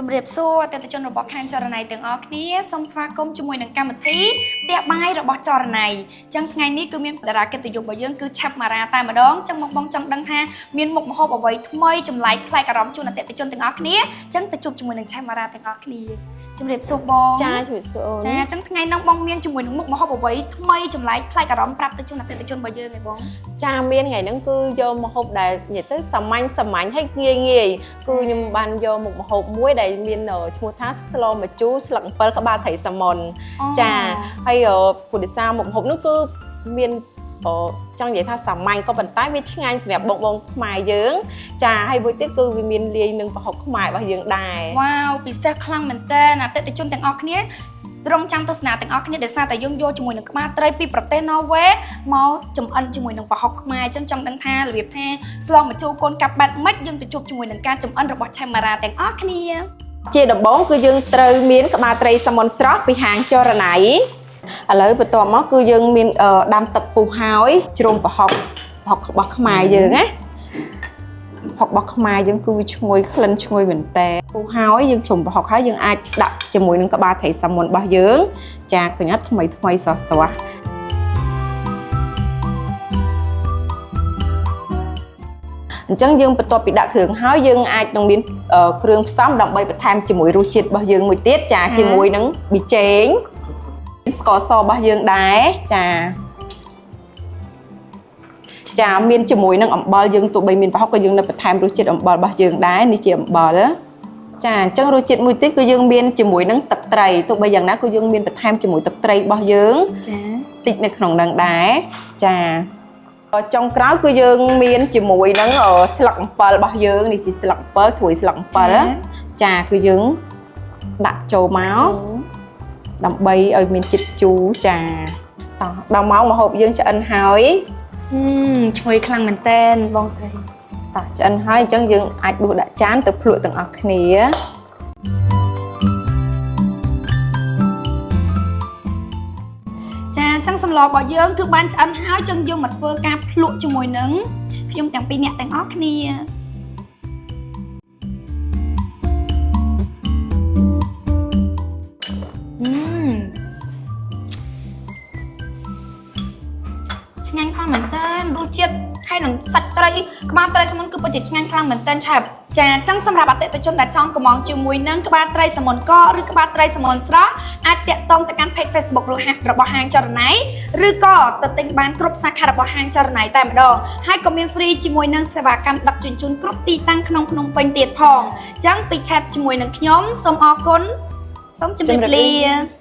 ជំរាបសួរអតិថិជនរបស់ខាងចរណៃទាំងអស់គ្នាសូមស្វាគមន៍ជាមួយនឹងកម្មវិធីផ្ទះបាយរបស់ចរណៃចឹងថ្ងៃនេះគឺមានតារាកិត្តិយសរបស់យើងគឺឆាប់ម៉ារ៉ាតែម្ដងចឹងបងចង់ដឹងថាមានមុខម្ហូបអ្វីថ្មីចម្លែកប្លែកអារម្មណ៍ជូនអតិថិជនទាំងអស់គ្នាចឹងទៅជួបជាមួយនឹងឆាប់ម៉ារ៉ាទាំងអស់គ្នាជំរាបសួរបងចាជំរាបសួរអូនចាចឹងថ្ងៃនេះបងមានជាមួយនឹងមុខម្ហូបអ្វីថ្មីចម្លែកប្លែកអារម្មណ៍ប្រាប់ទៅជូនអតិថិជនរបស់យើងឯងបងចាមានថ្ងៃហ្នឹងគឺយកម្ហូបដែលនិយាយទៅសាមញ្ញហើយងាយគឺខ្ញុំបានយកមុខម្ហូបមួយដែលមានឈ្មោះថាស្លម្ជូរស្លឹកអំពិលក្បាលត្រីសាម៉ុនចាហើយពុទ្ធិសាមុខម្ហូបនោះគឺមានចង់និយាយថាសាមញ្ញក៏ប៉ុន្តែវាឆ្ងាញ់សម្រាប់បងខ្មែរយើងចាហើយមួយទៀតគឺវាមានលាយនឹងប្រហុកខ្មែររបស់យើងដែរវ៉ាវពិសេសខ្លាំងមែនតើអតិថិជនទាំងអស់គ្នារងចាំទស្សនាទាំងអស់គ្នាដោយសារតែយើងយកជាមួយនឹងក្បាលត្រីពីប្រទេសណ័រវេមកចម្អិនជាមួយនឹងប្រហុកខ្មែរអញ្ចឹងចង់ដឹងថារបៀបថាស្លម្ជូរកូនកាប់បាត់ម៉េចយើងទៅជួបជាមួយនឹងការចម្អិនរបស់ឆេម៉ារ៉ាទាំងអស់គ្នាជាដំបូងគឺយើងត្រូវមានក្បាលត្រីសាម៉ុនស្រស់ពីហាងចរណៃឥឡូវបន្ទាប់មកគឺយើងមានដាំទឹកពុះហើយជ្រុំប្រហុករបស់ខ្មែរយើងណាប្រហុករបស់ខ្មែរយើងគឺវាឈ្ងុយក្លិនឈ្ងុយមែនតើពុះហើយយើងជ្រុំប្រហុកហើយយើងអាចដាក់ជាមួយនឹងក្បាលត្រីសាម៉ុនរបស់យើងចាឃើញអត់ថ្មីស្រស់អញ្ចឹងយើងបន្ទាប់ពីដាក់គ្រឿងហើយយើងអាចនឹងមានគ្រឿងផ្សំដើម្បីបន្ថែមជាមួយរសជាតិរបស់យើងមួយទៀតចាជាមួយនឹងប៊ីចេងស្ករសរបស់យើងដែរចាមានជាមួយនឹងអំបិលយើងទោះបីមានប្រហុកក៏យើងនៅបន្ថែមរសជាតិអំបិលរបស់យើងដែរនេះជាអំបិលចាអញ្ចឹងរសជាតិមួយទៀតគឺយើងមានជាមួយនឹងទឹកត្រីទោះបីយ៉ាងណាក៏យើងមានបន្ថែមជាមួយទឹកត្រីរបស់យើងចាតិចនៅក្នុងនឹងដែរចាចុងក្រោយគឺយើងមានជាមួយនឹងស្លឹកអំពិលរបស់យើងនេះជាស្លឹកអំពិលត្រួយស្លឹកអំពិលចាគឺយើងដាក់ចូលមកដើម្បីឲ្យមានជាតិជូរចាតោះដល់ម៉ោងម្ហូបយើងឆ្អិនហើយឈ្ងុយខ្លាំងមែនតើបងស្រីតោះឆ្អិនហើយអញ្ចឹងយើងអាចដួសដាក់ចានទៅភ្លក់ទាំងអស់គ្នាចាអញ្ចឹងសម្លរបស់យើងគឺបានឆ្អិនហើយចឹងយើងមកធ្វើការភ្លក់ជាមួយនឹងខ្ញុំទាំងពីរអ្នកទាំងអស់គ្នាឆ្ងាញ់ខ្លាំងមែនតើរសជាតិហើយនឹងសាច់ត្រីក្បាលត្រីសាម៉ុនគឺពិតជាឆ្ងាញ់ខ្លាំងមែនតើឆាប់ចាអញ្ចឹងសម្រាប់អតិថិជនដែលចង់កម្មង់ជាមួយនឹងក្បាលត្រីសាម៉ុនកឬក្បាលត្រីសាម៉ុនស្រស់អាចតាក់ទងទៅកាន់ Page Facebook របស់ហាងចរណៃឬក៏ទៅទិញបានគ្រប់សាខារបស់ហាងចរណៃតែម្ដងហើយក៏មាន free ជាមួយនឹងសេវាកម្មដឹកជញ្ជូនគ្រប់ទីតាំងក្នុងភ្នំពេញទៀតផងអញ្ចឹងពីឆាតជាមួយនឹងខ្ញុំសូមអរគុណសូមជម្រាបលា